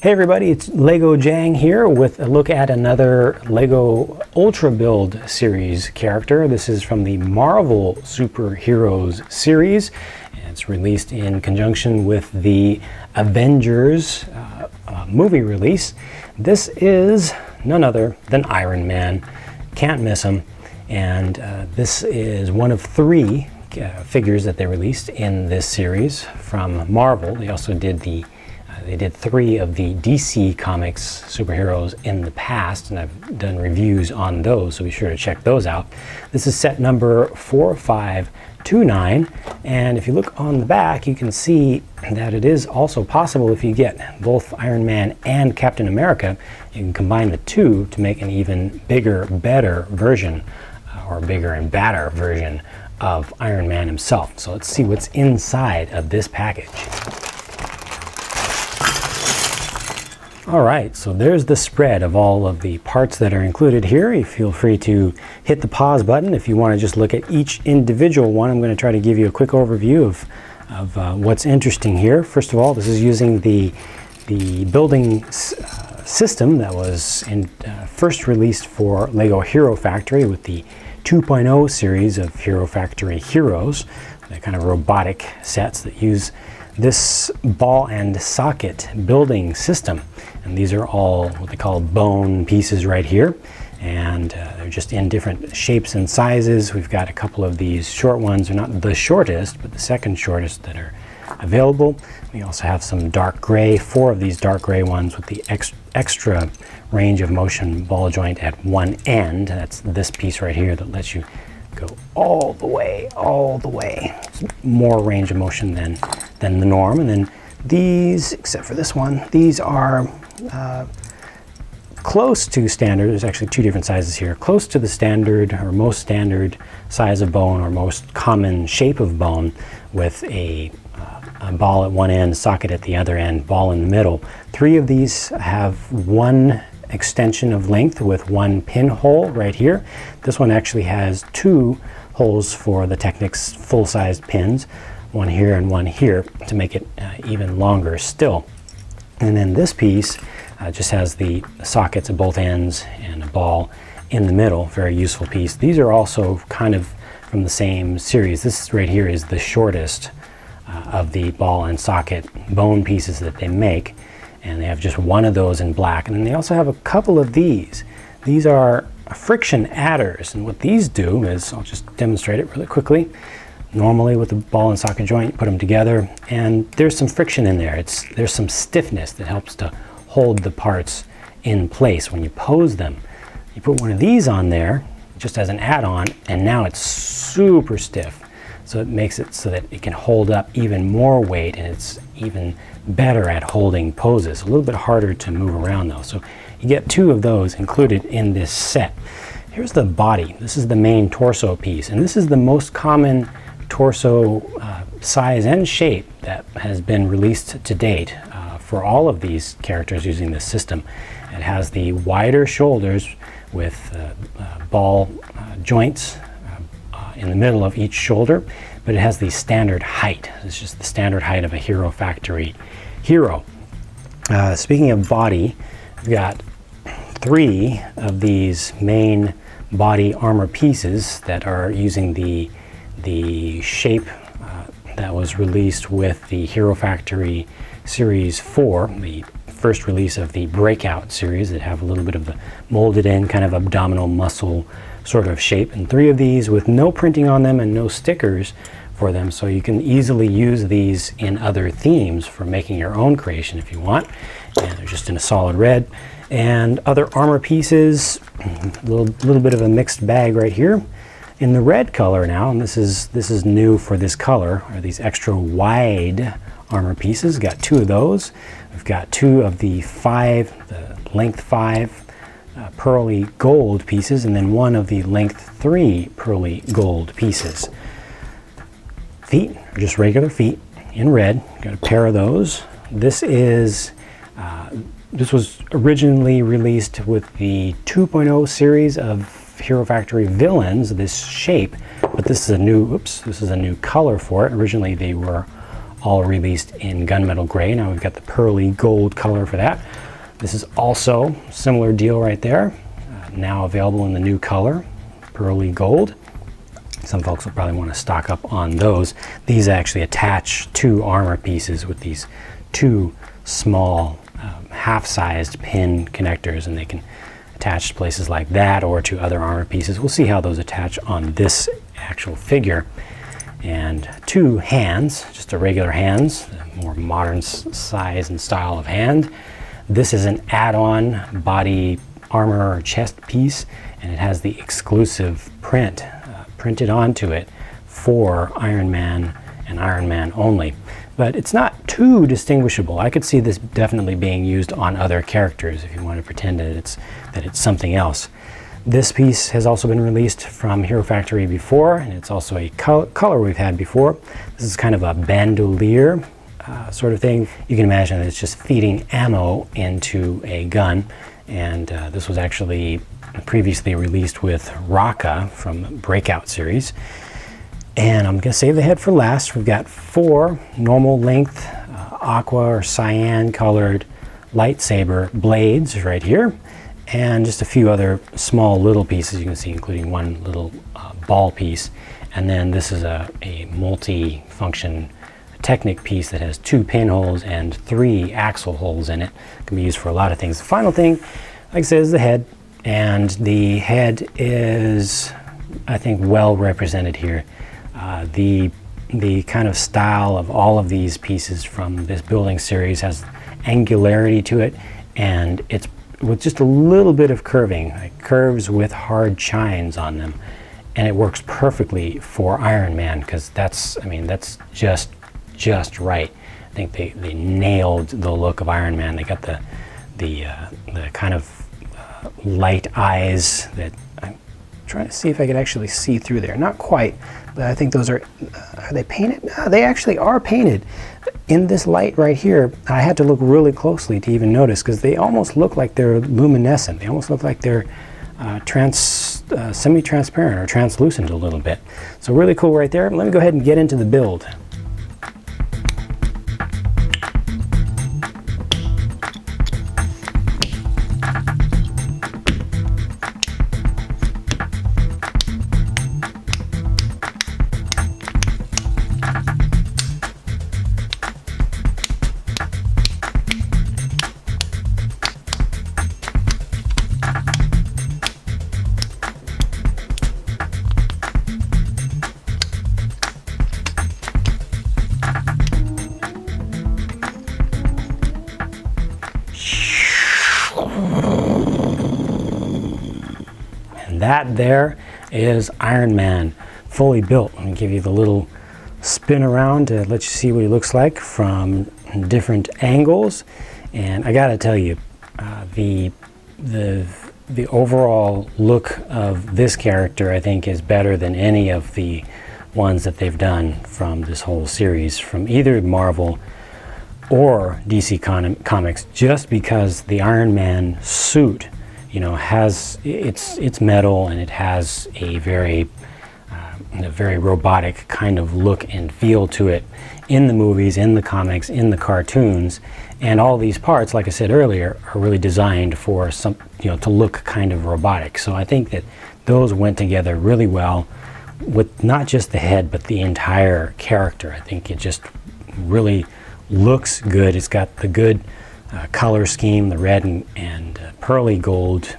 Hey everybody, it's Lego Jang here with a look at another Lego Ultra Build series character. This is from the Marvel Superheroes series. It's released in conjunction with the Avengers movie release. This is none other than Iron Man. Can't miss him. And this is one of three figures that they released in this series from Marvel. They also did they did three of the DC Comics superheroes in the past, and I've done reviews on those, so be sure to check those out. This is set number 4529, and if you look on the back, you can see that it is also possible, if you get both Iron Man and Captain America, you can combine the two to make an even bigger, better version, or bigger and badder version of Iron Man himself. So let's see what's inside of this package. Alright, so there's the spread of all of the parts that are included here. You feel free to hit the pause button if you want to just look at each individual one. I'm going to try to give you a quick overview of what's interesting here. First of all, this is using the building system that was first released for Lego Hero Factory with the 2.0 series of Hero Factory Heroes. They're kind of robotic sets that use this ball and socket building system, and these are all what they call bone pieces right here, and they're just in different shapes and sizes. We've got a couple of these short ones. They're not the shortest, but the second shortest that are available. We also have some dark gray, 4 of these dark gray ones with the extra range of motion ball joint at one end. That's this piece right here that lets you go all the way. It's more range of motion than the norm. And then these, except for this one, these are close to standard. There's actually 2 different sizes here. Close to the standard, or most standard size of bone, or most common shape of bone, with a ball at one end, socket at the other end, ball in the middle. 3 of these have one extension of length with one pinhole right here. This one actually has 2 holes for the Technics full-sized pins, one here and one here, to make it even longer still. And then this piece just has the sockets at both ends and a ball in the middle. Very useful piece. These are also kind of from the same series. This right here is the shortest of the ball and socket bone pieces that they make. And they have just one of those in black. And then they also have a couple of these. These are friction adders. And what these do is, I'll just demonstrate it really quickly. Normally with the ball and socket joint, you put them together, and there's some friction in there. There's some stiffness that helps to hold the parts in place when you pose them. You put one of these on there, just as an add-on, and now it's super stiff. So it makes it so that it can hold up even more weight, and it's even better at holding poses. A little bit harder to move around though. So you get 2 of those included in this set. Here's the body. This is the main torso piece, and this is the most common torso size and shape that has been released to date for all of these characters using this system. It has the wider shoulders with ball joints in the middle of each shoulder, but it has the standard height. It's just the standard height of a Hero Factory hero. Speaking of body, we've got 3 of these main body armor pieces that are using the shape that was released with the Hero Factory Series 4, the first release of the Breakout series, that have a little bit of the molded in kind of abdominal muscle sort of shape. And 3 of these with no printing on them and no stickers for them, so you can easily use these in other themes for making your own creation if you want. And they're just in a solid red. And other armor pieces, a little bit of a mixed bag right here in the red color now, and this is new for this color, are these extra wide armor pieces. Got 2 of those. We've got 2 of the length 5 pearly gold pieces, and then 1 of the length 3 pearly gold pieces. Feet are just regular feet in red. Got a pair of those. This was originally released with the 2.0 series of Hero Factory villains, this shape, but this is a new color for it. Originally they were all released in gunmetal gray. Now we've got the pearly gold color for that. This is also similar deal right there. Now available in the new color, pearly gold. Some folks will probably want to stock up on those. These actually attach two armor pieces with these two small half-sized pin connectors, and they can attach to places like that or to other armor pieces. We'll see how those attach on this actual figure. And two hands, just a regular hands, a more modern size and style of hand. This is an add-on body armor or chest piece, and it has the exclusive print printed onto it for Iron Man and Iron Man only. But it's not too distinguishable. I could see this definitely being used on other characters if you want to pretend that it's something else. This piece has also been released from Hero Factory before, and it's also a color we've had before. This is kind of a bandolier sort of thing. You can imagine that it's just feeding ammo into a gun, and this was actually previously released with Raka from Breakout series. And I'm going to save the head for last. We've got 4 normal length aqua or cyan colored lightsaber blades right here, and just a few other small little pieces you can see, including one little ball piece. And then this is a multi-function Technic piece that has 2 pinholes and 3 axle holes in it. It can be used for a lot of things. The final thing, like I said, is the head. And the head is, I think, well represented here. The kind of style of all of these pieces from this building series has angularity to it, and it's with just a little bit of curving, like curves with hard chines on them, and it works perfectly for Iron Man, because that's just right. I think they nailed the look of Iron Man. They got the kind of light eyes that I'm trying to see if I could actually see through there. Not quite, but I think those are they painted? No, they actually are painted. In this light right here, I had to look really closely to even notice, because they almost look like they're luminescent. They almost look like they're semi-transparent or translucent a little bit. So really cool right there. Let me go ahead and get into the build. That there is Iron Man, fully built. Let me give you the little spin around to let you see what he looks like from different angles. And I gotta tell you, the overall look of this character, I think, is better than any of the ones that they've done from this whole series, from either Marvel or DC Comics, just because the Iron Man suit, you know, has it's metal, and it has a very robotic kind of look and feel to it in the movies, in the comics, in the cartoons. And all these parts, like I said earlier, are really designed for some, you know, to look kind of robotic. So I think that those went together really well with not just the head, but the entire character. I think it just really looks good. It's got the good color scheme, the red and pearly gold.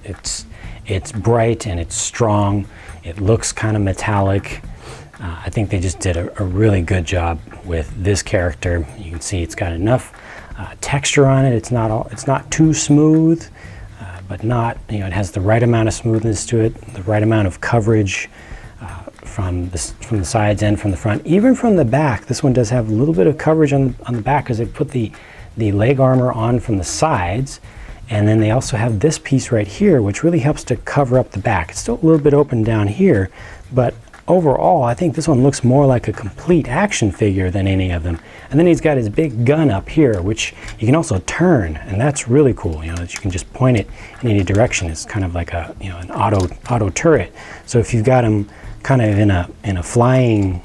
It's bright and it's strong. It looks kind of metallic. I think they just did a really good job with this character. You can see it's got enough texture on it. It's not too smooth, but not, you know, it has the right amount of smoothness to it, the right amount of coverage from the sides and from the front, even from the back. This one does have a little bit of coverage on the back, because they put the leg armor on from the sides, and then they also have this piece right here, which really helps to cover up the back. It's still a little bit open down here, but overall I think this one looks more like a complete action figure than any of them. And then he's got his big gun up here, which you can also turn, and that's really cool, you know, that you can just point it in any direction. It's kind of like a, you know, an auto turret. So if you've got him kind of in a flying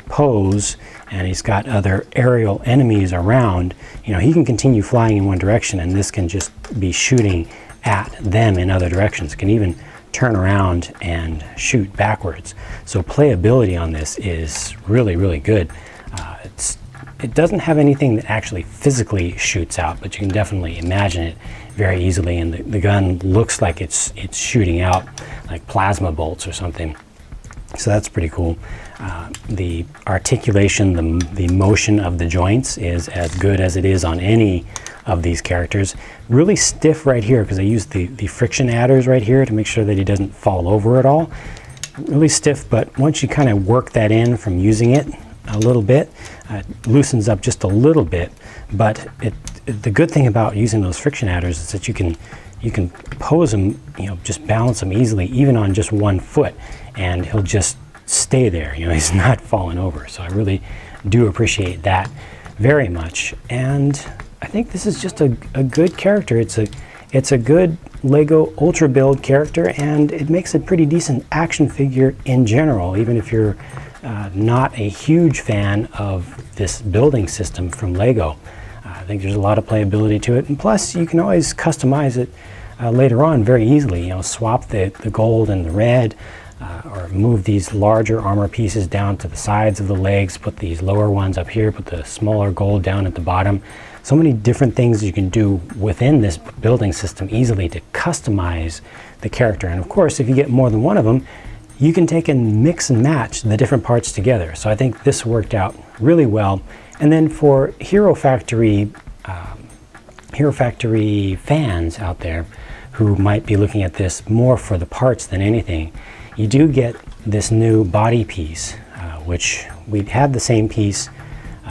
pose, and he's got other aerial enemies around, you know, he can continue flying in one direction, and this can just be shooting at them in other directions. It can even turn around and shoot backwards. So playability on this is really, really good. It doesn't have anything that actually physically shoots out, but you can definitely imagine it very easily, and the gun looks like it's shooting out like plasma bolts or something. So that's pretty cool. The articulation, the motion of the joints is as good as it is on any of these characters. Really stiff right here because I used the friction adders right here to make sure that he doesn't fall over at all. Really stiff, but once you kind of work that in from using it a little bit, it loosens up just a little bit. But the good thing about using those friction adders is that you can pose him, you know, just balance him easily, even on just one foot, and he'll just stay there. You know, he's not falling over. So I really do appreciate that very much. And I think this is just a good character. It's a good Lego Ultra Build character, and it makes a pretty decent action figure in general, even if you're not a huge fan of this building system from Lego. I think there's a lot of playability to it, and plus you can always customize it later on very easily. You know, swap the gold and the red, or move these larger armor pieces down to the sides of the legs, put these lower ones up here, put the smaller gold down at the bottom. So many different things you can do within this building system easily to customize the character. And of course, if you get more than one of them, you can take and mix and match the different parts together. So I think this worked out really well. And then for Hero Factory fans out there who might be looking at this more for the parts than anything, you do get this new body piece, which we had the same piece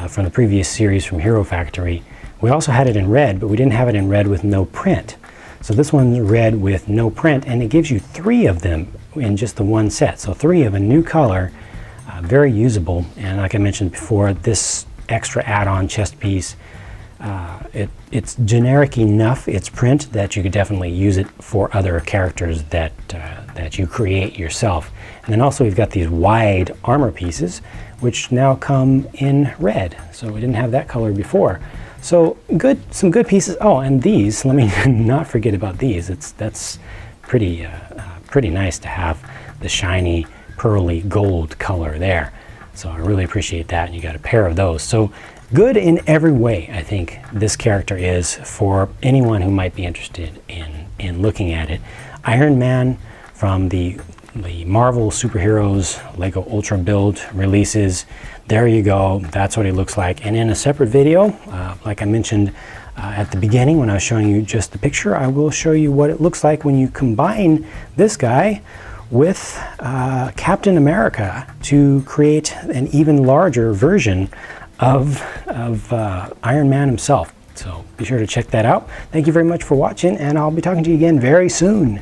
from the previous series from Hero Factory. We also had it in red, but we didn't have it in red with no print. So this one's red with no print, and it gives you 3 of them in just the one set. So 3 of a new color, very usable. And like I mentioned before, this extra add-on chest piece, it's generic enough, it's print, that you could definitely use it for other characters that you create yourself. And then also we've got these wide armor pieces, which now come in red. So we didn't have that color before. So some good pieces. Oh, and these, let me not forget about these. That's pretty nice to have the shiny pearly gold color there. So I really appreciate that, and you got a pair of those. So good in every way, I think this character is, for anyone who might be interested in looking at it. Iron Man from the Marvel Superheroes Lego Ultra Build releases. There you go, that's what he looks like. And in a separate video, like I mentioned at the beginning when I was showing you just the picture, I will show you what it looks like when you combine this guy with Captain America to create an even larger version of Iron Man himself. So be sure to check that out. Thank you very much for watching, and I'll be talking to you again very soon.